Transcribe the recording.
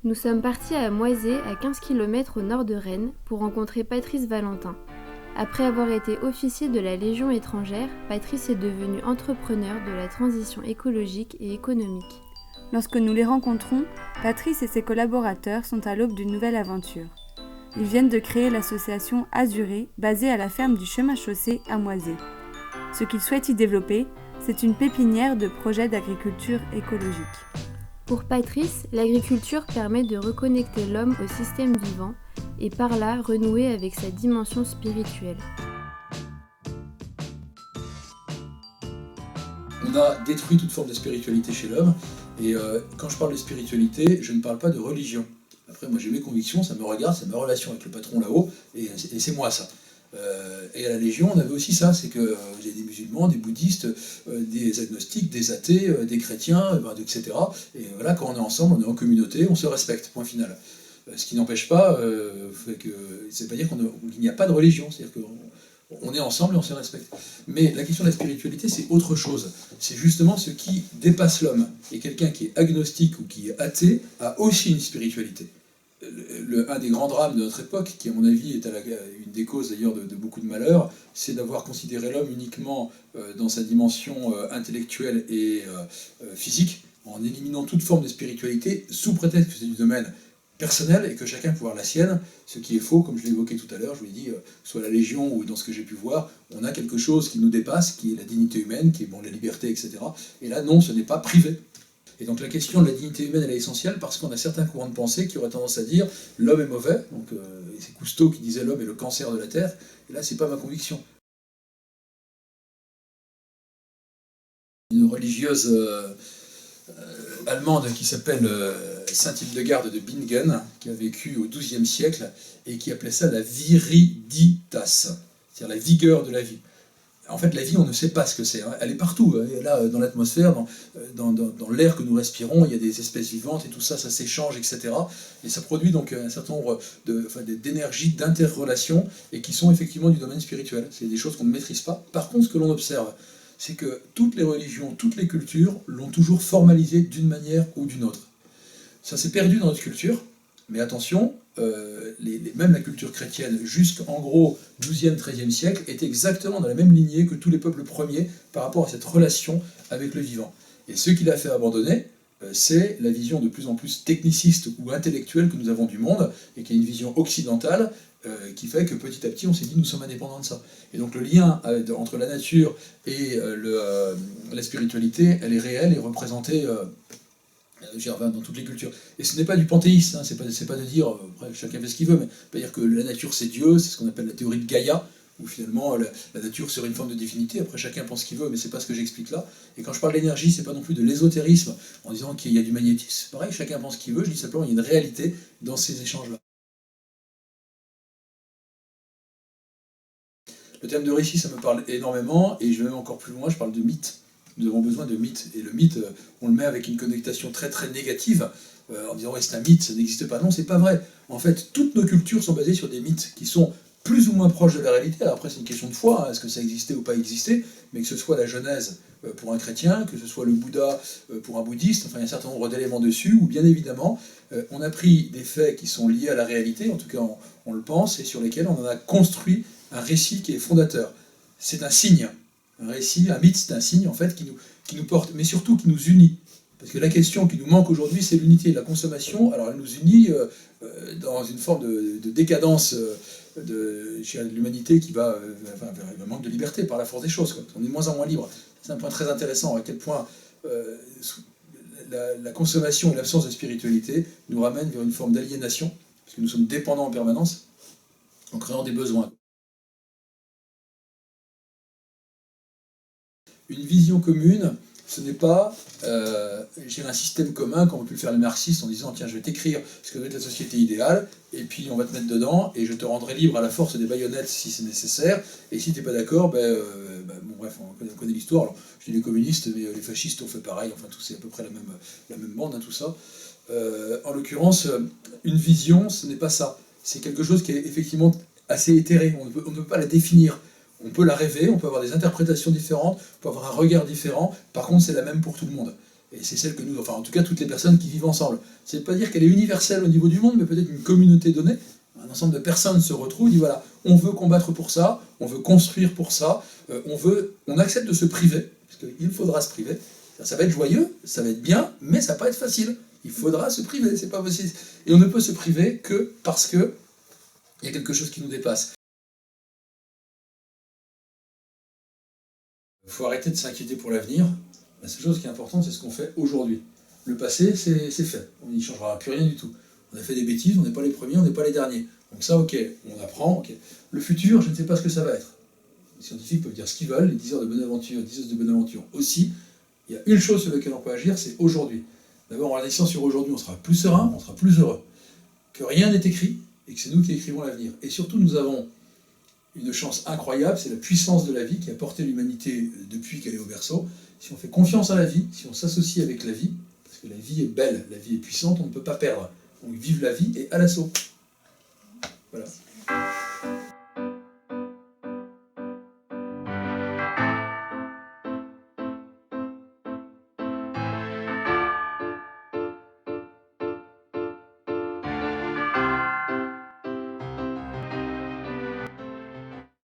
Nous sommes partis à Moisé, à 15 km au nord de Rennes, pour rencontrer Patrice Valentin. Après avoir été officier de la Légion étrangère, Patrice est devenu entrepreneur de la transition écologique et économique. Lorsque nous les rencontrons, Patrice et ses collaborateurs sont à l'aube d'une nouvelle aventure. Ils viennent de créer l'association Azuré, basée à la ferme du Chemin Chaussé à Moisé. Ce qu'ils souhaitent y développer, c'est une pépinière de projets d'agriculture écologique. Pour Patrice, l'agriculture permet de reconnecter l'homme au système vivant et par là renouer avec sa dimension spirituelle. On a détruit toute forme de spiritualité chez l'homme, et quand je parle de spiritualité, je ne parle pas de religion. Après, moi j'ai mes convictions, ça me regarde, c'est ma relation avec le patron là-haut, et c'est moi ça. Et à la Légion, on avait aussi ça, c'est que vous avez des musulmans, des bouddhistes, des agnostiques, des athées, des chrétiens, etc. Et voilà, quand on est ensemble, on est en communauté, on se respecte, point final. Ce qui n'empêche pas, c'est pas dire qu'il n'y a pas de religion, c'est-à-dire qu'on est ensemble et on se respecte. Mais la question de la spiritualité, c'est autre chose. C'est justement ce qui dépasse l'homme. Et quelqu'un qui est agnostique ou qui est athée a aussi une spiritualité. Un des grands drames de notre époque, qui à mon avis est une des causes d'ailleurs de beaucoup de malheurs, c'est d'avoir considéré l'homme uniquement dans sa dimension intellectuelle et physique, en éliminant toute forme de spiritualité, sous prétexte que c'est du domaine personnel et que chacun peut voir la sienne, ce qui est faux, comme je l'ai évoqué tout à l'heure, je vous l'ai dit, soit la Légion ou dans ce que j'ai pu voir, on a quelque chose qui nous dépasse, qui est la dignité humaine, qui est la liberté, etc. Et là, non, ce n'est pas privé. Et donc la question de la dignité humaine, elle est essentielle parce qu'on a certains courants de pensée qui auraient tendance à dire l'homme est mauvais, donc c'est Cousteau qui disait l'homme est le cancer de la Terre, et là c'est pas ma conviction. Une religieuse allemande qui s'appelle Sainte Hildegarde de Bingen, qui a vécu au XIIe siècle et qui appelait ça la viriditas, c'est-à-dire la vigueur de la vie. En fait, la vie, on ne sait pas ce que c'est. Elle est partout. Elle est là, dans l'atmosphère, dans l'air que nous respirons, il y a des espèces vivantes et tout ça, ça s'échange, etc. Et ça produit donc un certain nombre d'énergies, d'interrelations, et qui sont effectivement du domaine spirituel. C'est des choses qu'on ne maîtrise pas. Par contre, ce que l'on observe, c'est que toutes les religions, toutes les cultures l'ont toujours formalisé d'une manière ou d'une autre. Ça s'est perdu dans notre culture, mais attention, même la culture chrétienne, jusqu'en gros 12e, 13e siècle, est exactement dans la même lignée que tous les peuples premiers par rapport à cette relation avec le vivant. Et ce qui l'a fait abandonner, c'est la vision de plus en plus techniciste ou intellectuelle que nous avons du monde, et qui est une vision occidentale, qui fait que petit à petit on s'est dit nous sommes indépendants de ça. Et donc le lien entre la nature et la spiritualité, elle est réelle et représentée dans toutes les cultures. Et ce n'est pas du panthéisme, hein, c'est pas de dire, après, chacun fait ce qu'il veut, mais pas dire que la nature c'est Dieu, c'est ce qu'on appelle la théorie de Gaïa, où finalement la nature serait une forme de divinité, après chacun pense ce qu'il veut, mais c'est pas ce que j'explique là. Et quand je parle d'énergie, c'est pas non plus de l'ésotérisme, en disant qu'il y a du magnétisme, pareil, chacun pense ce qu'il veut, je dis simplement qu'il y a une réalité dans ces échanges-là. Le terme de récit, ça me parle énormément, et je vais même encore plus loin, je parle de mythe. Nous avons besoin de mythes. Et le mythe, on le met avec une connotation très très négative, en disant ouais, c'est un mythe, ça n'existe pas. Non, c'est pas vrai. En fait, toutes nos cultures sont basées sur des mythes qui sont plus ou moins proches de la réalité. Alors après, c'est une question de foi, hein, est-ce que ça existait ou pas existé, mais que ce soit la Genèse pour un chrétien, que ce soit le Bouddha pour un bouddhiste, enfin il y a un certain nombre d'éléments dessus, où bien évidemment, on a pris des faits qui sont liés à la réalité, en tout cas on le pense, et sur lesquels on en a construit un récit qui est fondateur. C'est un signe. Un récit, un mythe, c'est un signe en fait qui nous porte, mais surtout qui nous unit. Parce que la question qui nous manque aujourd'hui, c'est l'unité. La consommation, alors elle nous unit dans une forme de décadence chez l'humanité qui va vers un manque de liberté par la force des choses. Quoi. On est de moins en moins libre. C'est un point très intéressant, à quel point la consommation et l'absence de spiritualité nous ramènent vers une forme d'aliénation, parce que nous sommes dépendants en permanence, en créant des besoins. Une vision commune, ce n'est pas un système commun comme on peut le faire les marxistes en disant tiens je vais t'écrire ce que doit être la société idéale et puis on va te mettre dedans et je te rendrai libre à la force des baïonnettes si c'est nécessaire et si t'es pas d'accord, bon bref on connaît l'histoire. Alors, je dis les communistes mais les fascistes ont fait pareil, enfin tout c'est à peu près la même bande hein, tout ça. En l'occurrence une vision ce n'est pas ça, c'est quelque chose qui est effectivement assez éthéré, on ne peut pas la définir. On peut la rêver, on peut avoir des interprétations différentes, on peut avoir un regard différent, par contre c'est la même pour tout le monde. Et c'est celle que nous, enfin en tout cas toutes les personnes qui vivent ensemble. C'est pas dire qu'elle est universelle au niveau du monde, mais peut-être une communauté donnée. Un ensemble de personnes se retrouvent, dit voilà, on veut combattre pour ça, on veut construire pour ça, on accepte de se priver, parce qu'il faudra se priver. Ça va être joyeux, ça va être bien, mais ça va pas être facile. Il faudra se priver, c'est pas possible. Et on ne peut se priver que parce que il y a quelque chose qui nous dépasse. Il faut arrêter de s'inquiéter pour l'avenir. La seule chose qui est importante, c'est ce qu'on fait aujourd'hui. Le passé, c'est fait. On n'y changera plus rien du tout. On a fait des bêtises, on n'est pas les premiers, on n'est pas les derniers. Donc ça, ok, on apprend. Okay. Le futur, je ne sais pas ce que ça va être. Les scientifiques peuvent dire ce qu'ils veulent, les diseurs de Bonaventure, les diseuses de Bonaventure aussi. Il y a une chose sur laquelle on peut agir, c'est aujourd'hui. D'abord, en agissant sur aujourd'hui, on sera plus serein, on sera plus heureux. Que rien n'est écrit, et que c'est nous qui écrivons l'avenir. Et surtout, nous avons une chance incroyable, c'est la puissance de la vie qui a porté l'humanité depuis qu'elle est au berceau. Si on fait confiance à la vie, si on s'associe avec la vie, parce que la vie est belle, la vie est puissante, on ne peut pas perdre. Donc vive la vie et à l'assaut. Voilà.